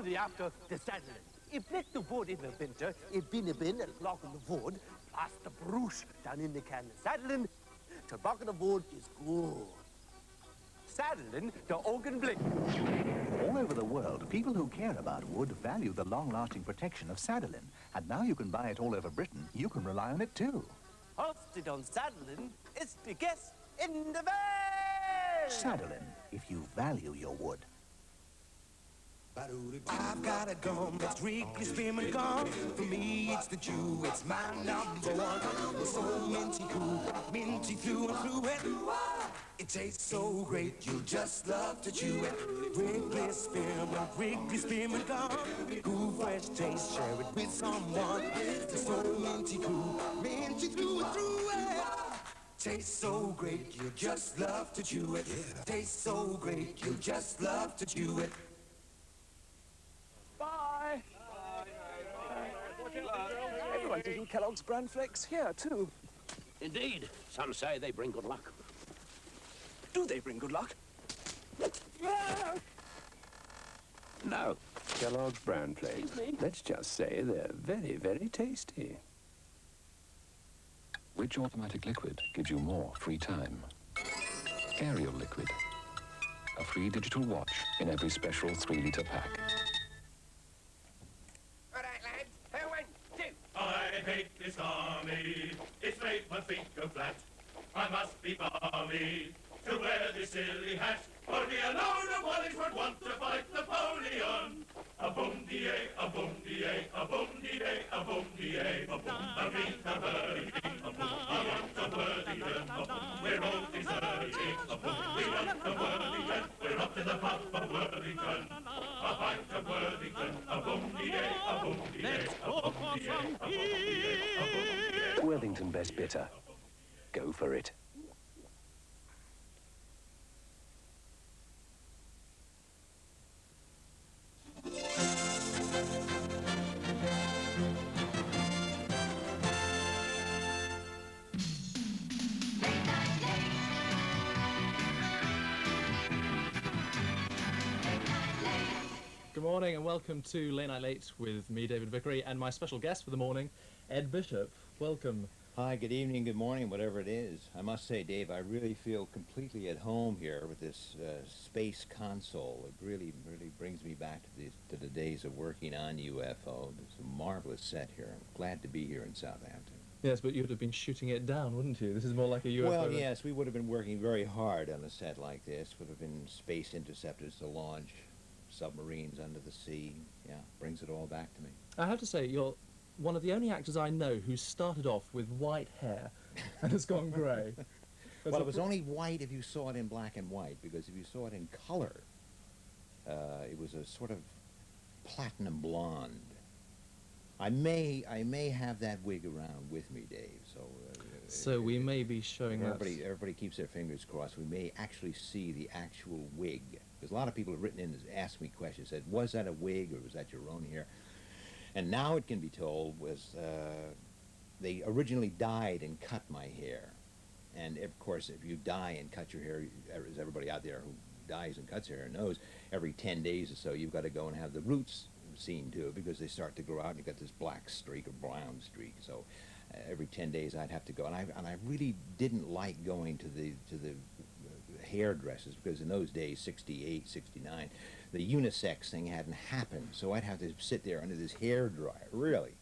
only after the saddling. If let the wood in the winter, it been a bin and lock in the wood, plus the bruise down in the can of saddling, to rock the wood is good. Saddling the organ blink. All over the world, people who care about wood value the long-lasting protection of saddling. And now you can buy it all over Britain. You can rely on it too. Hosted on saddling, it's the guest in the van. Saddling, if you value your wood. I've got a gum that's Wrigley Spearmint gum. For me, it's the Jew, it's my number one. It's so minty cool, minty through and through it. It tastes so great, you'll just love to chew it. Wrigley Spearmint gum. Cool, fresh taste, share it with someone. It's so minty cool, minty through and through it. Tastes so great, you'll just love to chew it. Tastes so great, you'll just love to chew it. Bye. Everyone's eating Kellogg's brand flakes here, too. Indeed. Some say they bring good luck. Do they bring good luck? No. Kellogg's brand flakes. Let's just say they're very, very tasty. Which automatic liquid gives you more free time? Aerial liquid. A free digital watch in every special 3-litre pack. I hate this army, it's made my feet go flat. I must be balmy to wear this silly hat. Only a load of wallies would want to fight Napoleon. A boom da, a boom da, a boom da, a boom da, a boom. A beat, a birdie, a boom. I want a worthy gun, a boom. We're all deserting, a boom. We want a worthy gun. We're up to the pop, a worthy gun. A pint of worthy gun, a boom da, a boom da, a boom da, a boom da, a boom da. Worthington Best Bitter. Go for it. Good morning and welcome to Late Night Late with me, David Vickery, and my special guest for the morning, Ed Bishop. Welcome. Hi, good evening, good morning, whatever it is. I must say, Dave, I really feel completely at home here with this space console. It really brings me back to the days of working on UFO. It's a marvelous set here. I'm glad to be here in Southampton. Yes, but you'd have been shooting it down, wouldn't you? This is more like a UFO. Well, yes, we would have been working very hard on a set like this. Would have been space interceptors to launch submarines under the sea. Yeah, brings it all back to me. I have to say, you're one of the only actors I know who started off with white hair and has gone grey. Well, it was only white if you saw it in black and white, because if you saw it in color, it was a sort of platinum blonde. I may have that wig around with me, Dave. So we may be showing everybody keeps their fingers crossed. We may actually see the actual wig, because a lot of people have written in and asked me questions. Said, was that a wig or was that your own hair? And now it can be told was they originally dyed and cut my hair. And of course, if you dye and cut your hair, as everybody out there who dyes and cuts their hair knows, every 10 days or so you've got to go and have the roots seen to it, because they start to grow out and you've got this black streak or brown streak. So every 10 days I'd have to go, and I really didn't like going to the hairdressers, because in those days, 68, 69, the unisex thing hadn't happened, so I'd have to sit there under this hair dryer, really,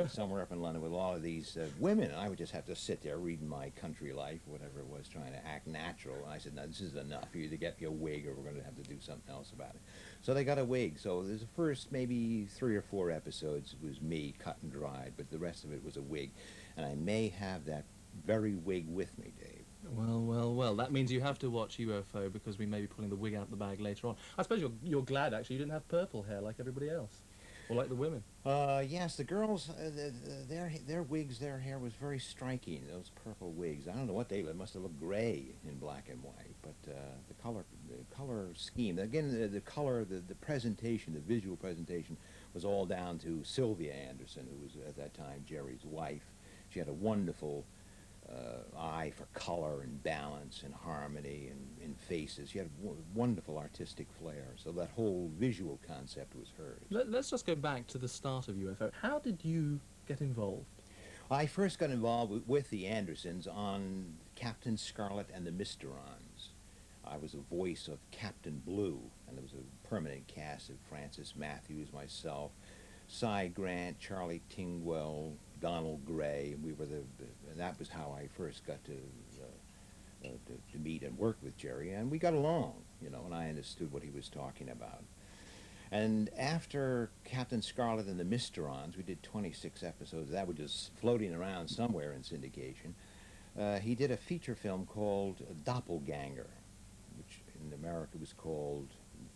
somewhere up in London with all of these women, and I would just have to sit there reading My Country Life, whatever it was, trying to act natural, and I said, no, this is enough. You either get me a wig or we're going to have to do something else about it. So they got a wig. So there's the first maybe 3 or 4 episodes it was me cut and dried, but the rest of it was a wig, and I may have that very wig with me, Dave. Well, that means you have to watch UFO, because we may be pulling the wig out of the bag later on. I suppose you're glad, actually, you didn't have purple hair like everybody else, or like the women. Yes, the girls, their wigs, their hair was very striking, those purple wigs. I don't know what they must have looked gray in black and white, but the color scheme, again, the color, the presentation, the visual presentation was all down to Sylvia Anderson, who was at that time Jerry's wife. She had a wonderful eye for color and balance and harmony and faces. She had wonderful artistic flair, so that whole visual concept was hers. Let's just go back to the start of UFO. How did you get involved? I first got involved with the Andersons on Captain Scarlet and the Mysterons. I was a voice of Captain Blue, and there was a permanent cast of Francis Matthews, myself, Cy Grant, Charlie Tingwell, Donald Gray, and we were and that was how I first got to meet and work with Jerry, and we got along, you know, and I understood what he was talking about. And after Captain Scarlet and the Mysterons, we did 26 episodes. That was just floating around somewhere in syndication. He did a feature film called Doppelganger, which in America was called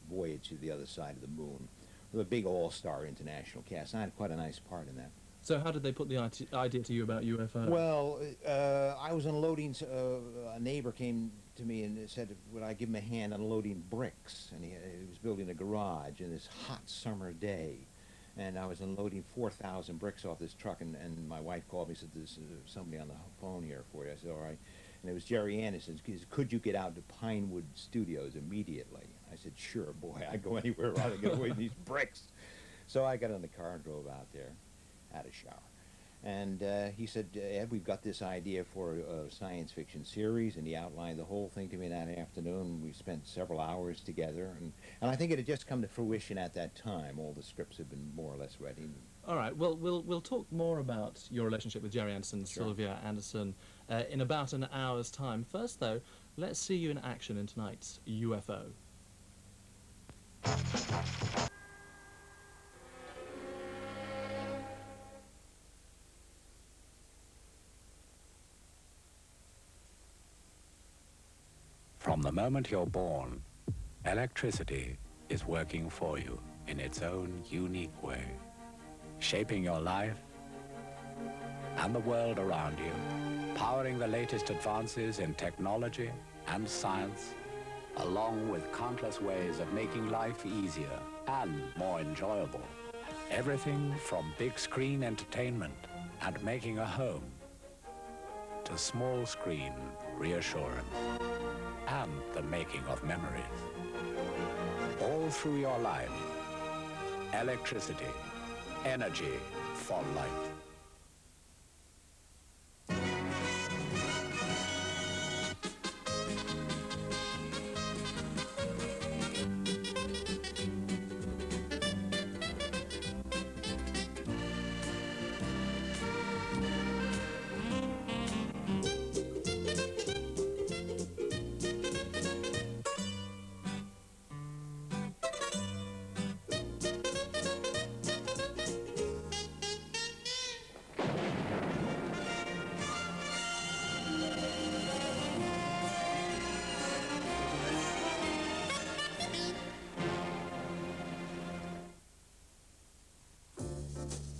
Voyage to the Other Side of the Moon, with a big all-star international cast. I had quite a nice part in that. So how did they put the idea to you about UFO? Well, I was unloading, a neighbor came to me and said, would I give him a hand unloading bricks? And he was building a garage in this hot summer day. And I was unloading 4,000 bricks off this truck, and my wife called me and said, there's somebody on the phone here for you. I said, all right. And it was Jerry Anderson. He said, could you get out to Pinewood Studios immediately? I said, sure, boy, I'd go anywhere rather than get away with these bricks. So I got in the car and drove out there, had a shower. And he said, Ed, we've got this idea for a science fiction series, and he outlined the whole thing to me that afternoon. We spent several hours together, and I think it had just come to fruition at that time. All the scripts had been more or less ready. All right, well, we'll talk more about your relationship with Jerry Anderson, Sure. Sylvia Anderson, in about an hour's time. First, though, let's see you in action in tonight's UFO. From the moment you're born, electricity is working for you in its own unique way, shaping your life and the world around you, powering the latest advances in technology and science, along with countless ways of making life easier and more enjoyable. Everything from big screen entertainment and making a home to small screen reassurance and the making of memories. All through your life, electricity, energy for life.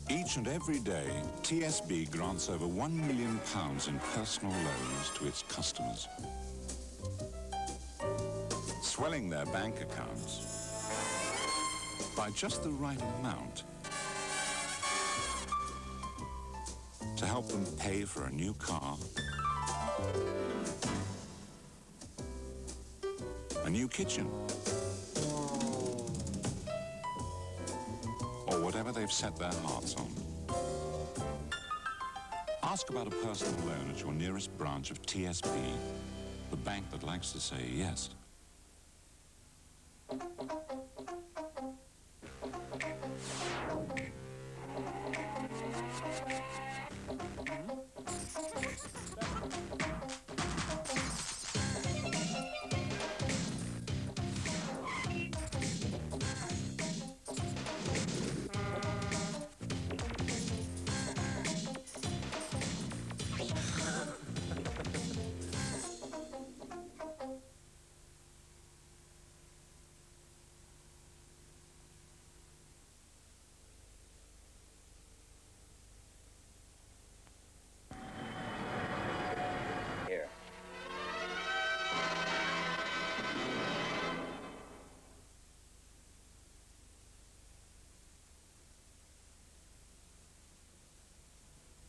Each and every day, TSB grants over £1 million in personal loans to its customers, swelling their bank accounts by just the right amount to help them pay for a new car, a new kitchen, or whatever they've set their hearts on. Ask about a personal loan at your nearest branch of TSB, the bank that likes to say yes.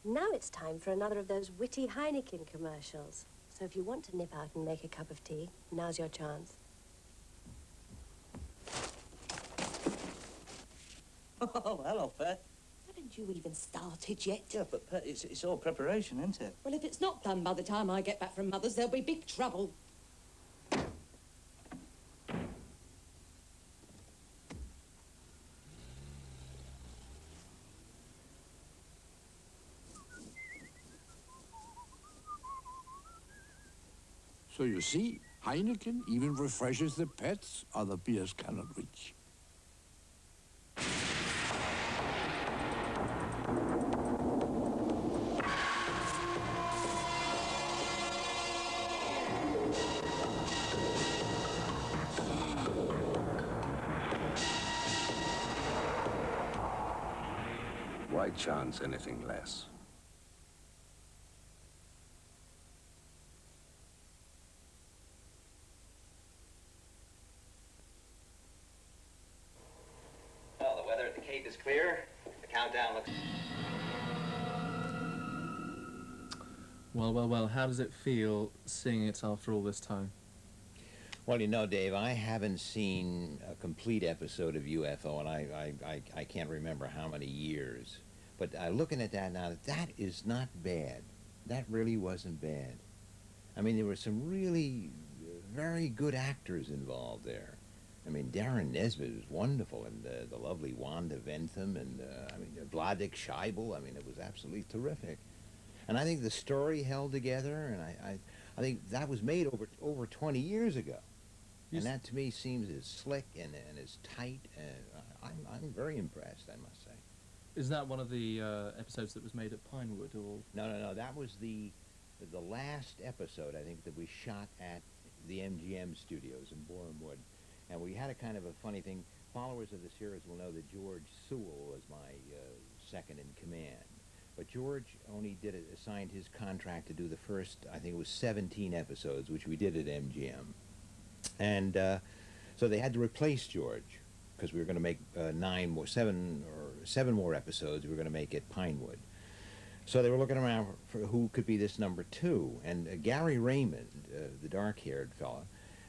Now it's time for another of those witty Heineken commercials. So if you want to nip out and make a cup of tea, now's your chance. Oh, hello, Pet. Haven't you even started yet? Yeah, but Pet, it's all preparation, isn't it? Well, if it's not done by the time I get back from Mother's, there'll be big trouble. So you see, Heineken even refreshes the pets other beers cannot reach. Why chance anything less? Well, the weather at the Cape is clear. The countdown looks... Well, well, well, how does it feel seeing it after all this time? Well, you know, Dave, I haven't seen a complete episode of UFO, and I can't remember how many years. But looking at that now, that is not bad. That really wasn't bad. I mean, there were some really very good actors involved there. I mean, Darren Nesbitt was wonderful, and the lovely Wanda Ventham, and I mean, Vladek Scheibel. I mean, it was absolutely terrific. And I think the story held together, and I think that was made over 20 years ago. And that, to me, seems as slick and as tight. I'm very impressed, I must say. Is that one of the episodes that was made at Pinewood, or...? No. That was the last episode, I think, that we shot at the MGM studios in Borehamwood. And we had a kind of a funny thing. Followers of the series will know that George Sewell was my second in command. But George only assigned his contract to do the first, I think it was 17 episodes, which we did at MGM. And so they had to replace George, because we were going to make 7 more episodes we were going to make at Pinewood. So they were looking around for who could be this number 2. And Gary Raymond, the dark-haired fella,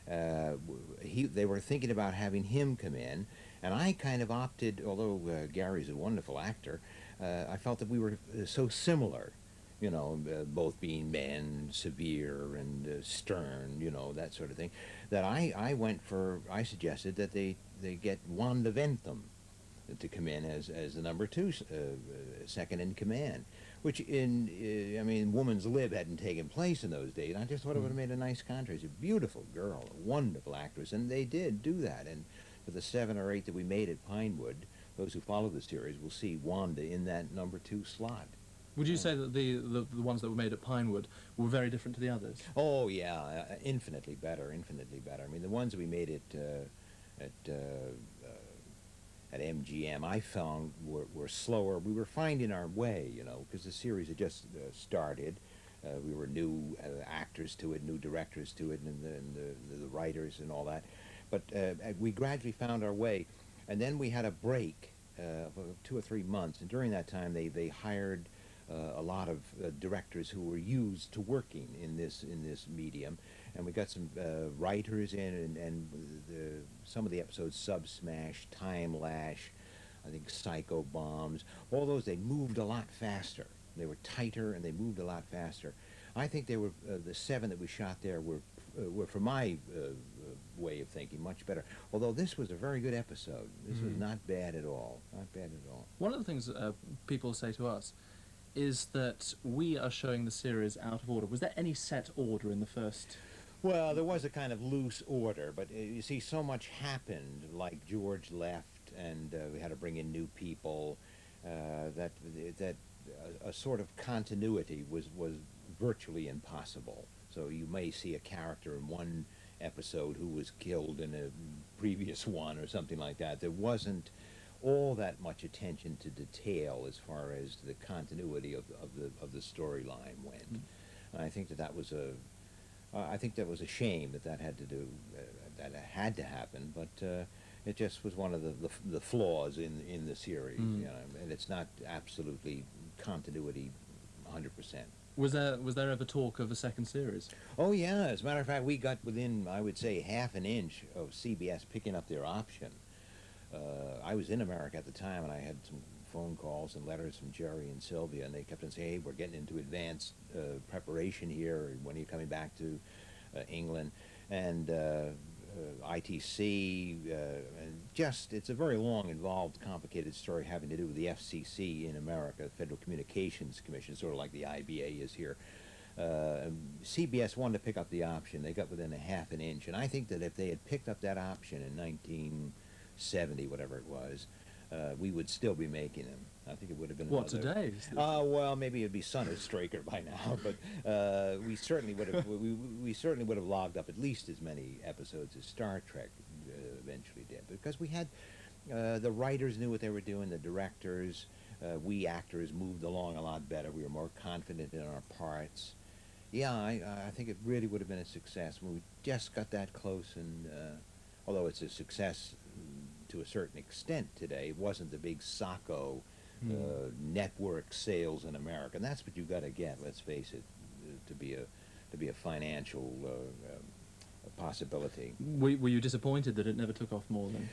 they were thinking about having him come in. And I kind of opted, although Gary's a wonderful actor, I felt that we were so similar, you know, both being men, severe and stern, you know, that sort of thing, that I suggested that they get Wanda Ventham to come in as the number 2 second in command, which I mean, Woman's Lib hadn't taken place in those days. I just thought it would have made a nice contrast. A beautiful girl, a wonderful actress, and they did do that. And for the 7 or 8 that we made at Pinewood, those who follow the series will see Wanda in that number 2 slot. Would you say that the ones that were made at Pinewood were very different to the others? Oh, yeah, infinitely better, infinitely better. I mean, the ones we made at MGM, I found were slower. We were finding our way, you know, because the series had just started. We were new actors to it, new directors to it, and the writers and all that. But we gradually found our way. And then we had a break of 2 or 3 months, and during that time they hired a lot of directors who were used to working in this medium, and we got some writers in, and some of the episodes, Sub-Smash, Timelash, I think Psycho Bombs, all those, they moved a lot faster. They were tighter and they moved a lot faster. I think they were the 7 that we shot there were for my way of thinking, much better. Although this was a very good episode. This was not bad at all. Not bad at all. One of the things people say to us is that we are showing the series out of order. Was there any set order in the first? Well, there was a kind of loose order, but you see, so much happened, like George left, and we had to bring in new people, that a sort of continuity was virtually impossible. So you may see a character in one episode who was killed in a previous one or something like that. There wasn't all that much attention to detail as far as the continuity of the storyline went. And I think that was a shame that had to happen, but it just was one of the flaws in the series, you know, and it's not absolutely continuity 100%. Was there ever talk of a second series? Oh yeah, as a matter of fact, we got within, I would say, half an inch of CBS picking up their option. I was in America at the time, and I had some phone calls and letters from Jerry and Sylvia, and they kept on saying, hey, we're getting into advanced preparation here. When are you coming back to England? And ITC, and just, it's a very long, involved, complicated story having to do with the FCC in America, Federal Communications Commission, sort of like the IBA is here. CBS wanted to pick up the option. They got within a half an inch, and I think that if they had picked up that option in 1970, whatever it was, we would still be making them. I think it would have been what another, today? Well, maybe it'd be Son of Straker by now, but we certainly would have we certainly would have logged up at least as many episodes as Star Trek eventually did, because we had the writers knew what they were doing, the directors, we actors moved along a lot better. We were more confident in our parts. Yeah, I think it really would have been a success when we just got that close, and although it's a success to a certain extent today, it wasn't the big Sacco network sales in America, and that's what you got to get. Let's face it, to be a financial possibility. Were you disappointed that it never took off more than?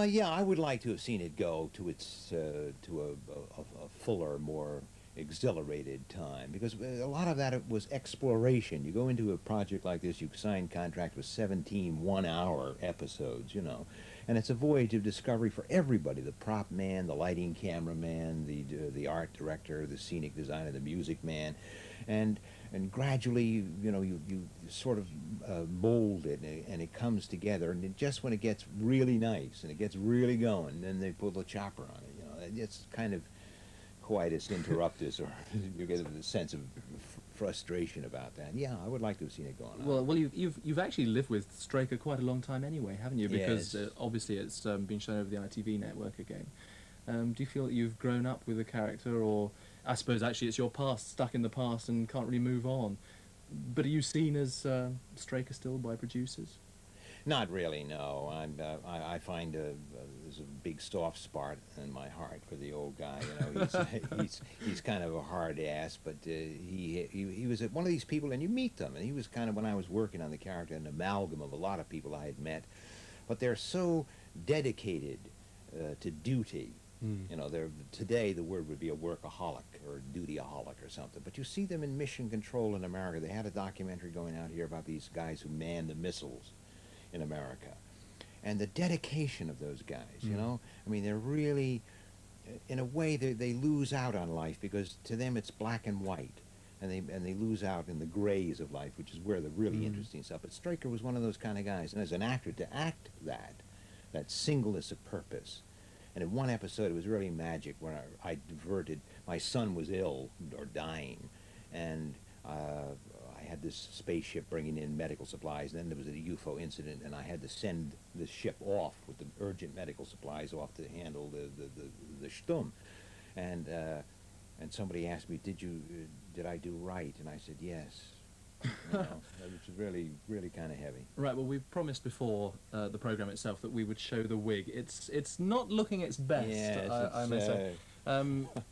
Yeah, I would like to have seen it go to its to a fuller, more exhilarated time, because a lot of that was exploration. You go into a project like this, you sign contract with 17 one-hour episodes, you know, and it's a voyage of discovery for everybody: the prop man, the lighting cameraman, the art director, the scenic designer, the music man, and gradually, you know, you sort of mold it, and it comes together, and just when it gets really nice and it gets really going, then they put the chopper on it. You know, it's kind of coitus interruptus, or you get a sense of frustration about that. Yeah, I would like to have seen it going on. Well, you've actually lived with Straker quite a long time anyway, haven't you? Because yes. Obviously it's been shown over the ITV network again. Do you feel that you've grown up with the character, or I suppose actually it's your past, stuck in the past and can't really move on? But are you seen as Straker still by producers? Not really, no. I find there's a big soft spot in my heart for the old guy. You know, he's kind of a hard ass, but he was one of these people, and you meet them, and he was kind of, when I was working on the character, an amalgam of a lot of people I had met, but they're so dedicated to duty. You know, today the word would be a workaholic or a dutyaholic or something. But you see them in mission control in America. They had a documentary going out here about these guys who manned the missiles in America, and the dedication of those guys. You know, I mean, they're really, in a way, they lose out on life, because to them it's black and white, and they lose out in the grays of life, which is where the really interesting stuff. But Straker was one of those kind of guys, and as an actor, to act that singleness of purpose. And in one episode, it was really magic, when I diverted, my son was ill or dying, and I had this spaceship bringing in medical supplies, and then there was a UFO incident, and I had to send the ship off with the urgent medical supplies off to handle the Sturm. And somebody asked me, did I do right? And I said, yes. You know, which is really, really kind of heavy. Right, well, we promised before the programme itself that we would show the wig. It's not looking its best, yes, I may say.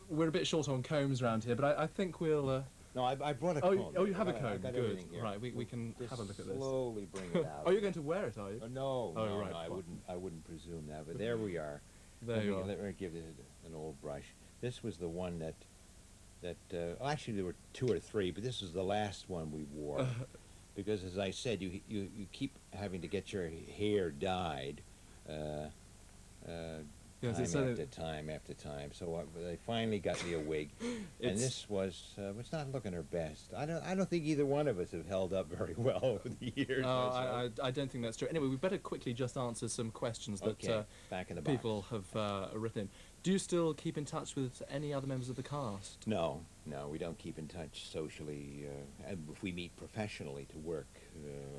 We're a bit short on combs around here, but I think we'll... No, I brought a comb. Oh, you have a comb, good. Here. Right, we can have a look at this. Slowly bring it out. Oh, you're going to wear it, are you? No, oh, no, right, no, I wouldn't presume that, but there we are. There you are. Let me give it an old brush. This was the one that well, actually there were 2 or 3, but this is the last one we wore, because as I said, you keep having to get your hair dyed time after time. So they finally got me a wig, and this was not looking her best. I don't think either one of us have held up very well over the years. I don't think that's true. Anyway, we better quickly just answer some questions that back in the people have written. Do you still keep in touch with any other members of the cast? No, we don't keep in touch socially. If we meet professionally to work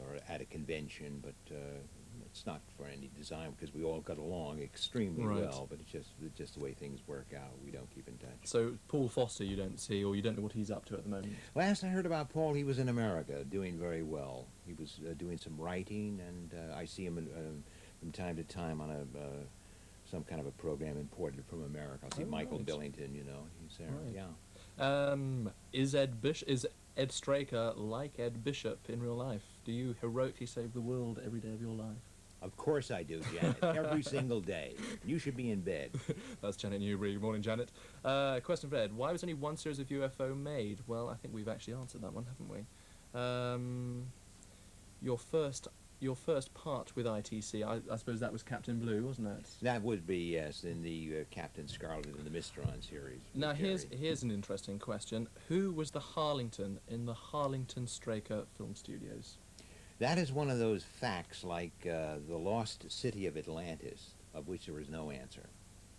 or at a convention, but it's not for any design, because we all got along extremely well. But it's just the way things work out. We don't keep in touch. So Paul Foster, you don't see, or you don't know what he's up to at the moment? Last I heard about Paul, he was in America, doing very well. He was doing some writing, and I see him from time to time on some kind of a program imported from America. I'll see Michael Billington, you know, he's there, Is Ed Straker like Ed Bishop in real life? Do you heroically save the world every day of your life? Of course I do, Janet. Every single day. You should be in bed. That's Janet Newbury. Good morning, Janet. Question for Ed. Why was only one series of UFO made? Well, I think we've actually answered that one, haven't we? Your first part with ITC, I suppose that was Captain Blue, wasn't it? That would be, yes, in the Captain Scarlet in the Mistron series. Now, here's an interesting question. Who was the Harlington in the Harlington Straker Film Studios? That is one of those facts like the lost city of Atlantis, of which there is no answer.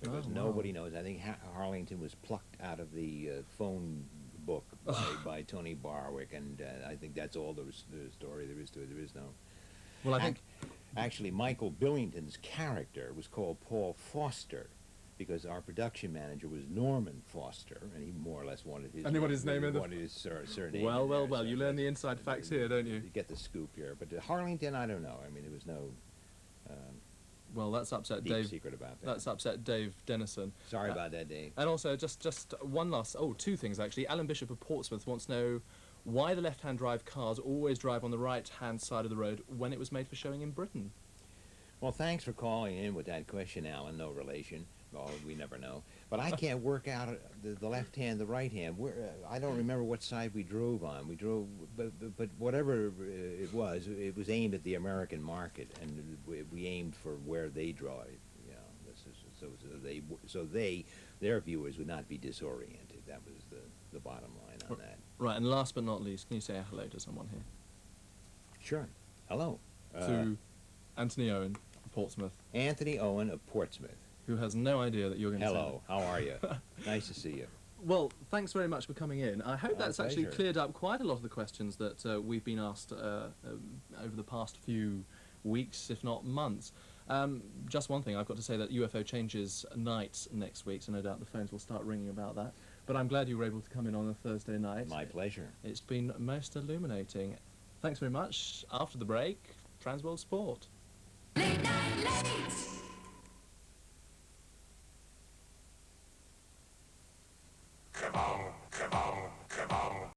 Because nobody knows. I think Harlington was plucked out of the phone book by Tony Barwick, and I think that's all the story there is to it. There is no... Well, I think... Actually, Michael Billington's character was called Paul Foster, because our production manager was Norman Foster, and he more or less wanted his... And he wanted his name in the... wanted his surname. Well, you learn the inside facts here, don't you? You get the scoop here. But Harlington, I don't know. I mean, there was no... well, that's upset deep Dave. Secret about that. That's upset Dave Dennison. Sorry about that, Dave. And also, just one last... Oh, two things, actually. Alan Bishop of Portsmouth wants to know why the left-hand drive cars always drive on the right-hand side of the road when it was made for showing in Britain. Well, thanks for calling in with that question, Alan. No relation. Well, we never know. But I can't work out the left hand, the right hand. I don't remember what side we drove on. We drove, but whatever it was aimed at the American market, and we aimed for where they drive. You know, their viewers would not be disoriented. That was the bottom line on that. Right, and last but not least, can you say hello to someone here? Sure. Hello. To Anthony Owen of Portsmouth. Anthony Owen of Portsmouth. Who has no idea that you're going to say Hello, how are you? Nice to see you. Well, thanks very much for coming in. I hope that's actually pleasure. cleared up quite a lot of the questions that we've been asked over the past few weeks, if not months. Just one thing, I've got to say that UFO changes nights next week, so no doubt the phones will start ringing about that. But I'm glad you were able to come in on a Thursday night. My pleasure. It's been most illuminating. Thanks very much. After the break, Transworld Sport. Late Night Late.